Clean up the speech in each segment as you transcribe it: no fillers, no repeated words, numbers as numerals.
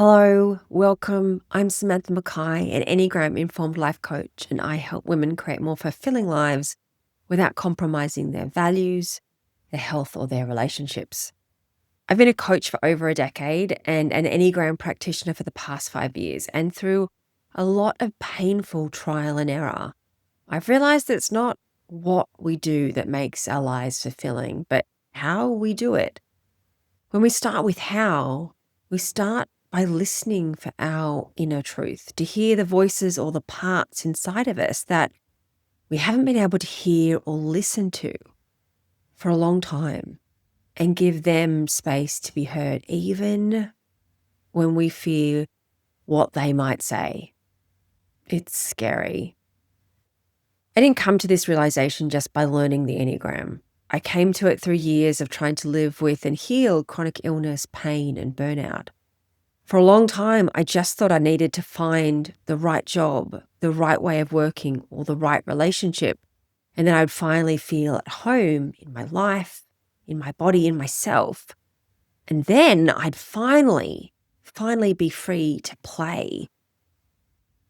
Hello, welcome. I'm Samantha Mackay, an Enneagram informed life coach, and I help women create more fulfilling lives without compromising their values, their health, or their relationships. I've been a coach for over a decade and an Enneagram practitioner for the past 5 years. And through a lot of painful trial and error, I've realized that it's not what we do that makes our lives fulfilling, but how we do it. When we start with how, we start by listening for our inner truth, to hear the voices or the parts inside of us that we haven't been able to hear or listen to for a long time, and give them space to be heard, even when we fear what they might say. It's scary. I didn't come to this realization just by learning the Enneagram. I came to it through years of trying to live with and heal chronic illness, pain, and burnout. For a long time, I just thought I needed to find the right job, the right way of working, or the right relationship. And then I'd finally feel at home in my life, in my body, in myself. And then I'd finally be free to play.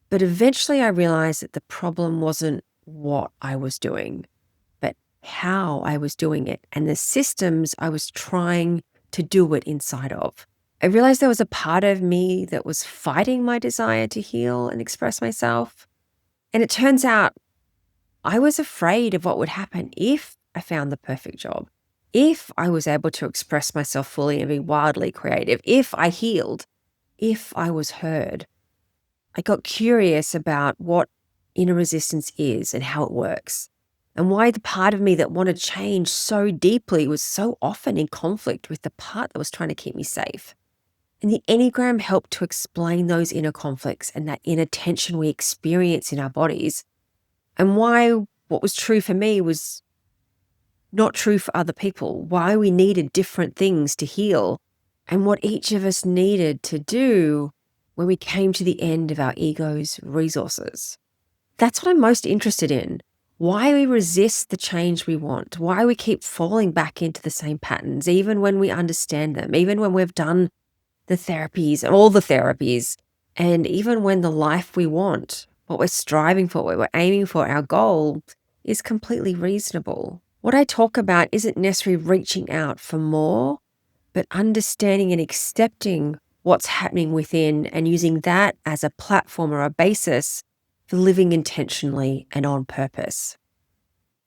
But eventually I realized that the problem wasn't what I was doing, but how I was doing it and the systems I was trying to do it inside of. I realized there was a part of me that was fighting my desire to heal and express myself. And it turns out I was afraid of what would happen if I found the perfect job, if I was able to express myself fully and be wildly creative, if I healed, if I was heard. I got curious about what inner resistance is and how it works, and why the part of me that wanted change so deeply was so often in conflict with the part that was trying to keep me safe. And the Enneagram helped to explain those inner conflicts and that inner tension we experience in our bodies, and why what was true for me was not true for other people, why we needed different things to heal, and what each of us needed to do when we came to the end of our ego's resources. That's what I'm most interested in. Why we resist the change we want, why we keep falling back into the same patterns, even when we understand them, even when we've done the therapies and all the therapies, and even when the life we want, what we're striving for, what we're aiming for, our goal is completely reasonable. What I talk about isn't necessarily reaching out for more, but understanding and accepting what's happening within and using that as a platform or a basis for living intentionally and on purpose.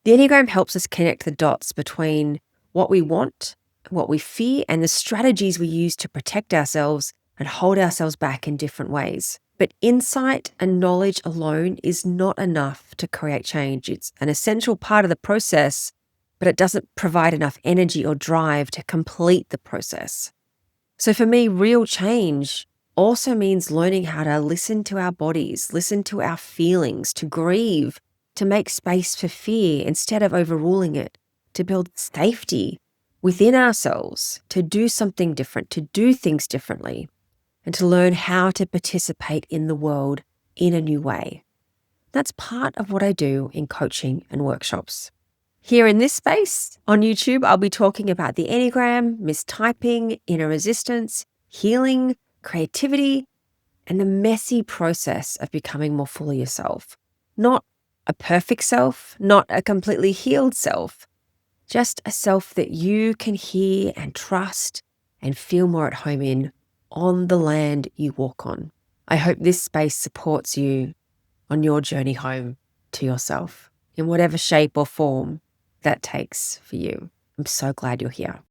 The Enneagram helps us connect the dots between what we want, what we fear, and the strategies we use to protect ourselves and hold ourselves back in different ways. But insight and knowledge alone is not enough to create change. It's an essential part of the process, but it doesn't provide enough energy or drive to complete the process. So for me, real change also means learning how to listen to our bodies, listen to our feelings, to grieve, to make space for fear instead of overruling it, to build safety within ourselves, to do something different, to do things differently, and to learn how to participate in the world in a new way. That's part of what I do in coaching and workshops. Here in this space on YouTube, I'll be talking about the Enneagram, mistyping, inner resistance, healing, creativity, and the messy process of becoming more fully yourself. Not a perfect self, not a completely healed self, just a self that you can hear and trust and feel more at home in on the land you walk on. I hope this space supports you on your journey home to yourself in whatever shape or form that takes for you. I'm so glad you're here.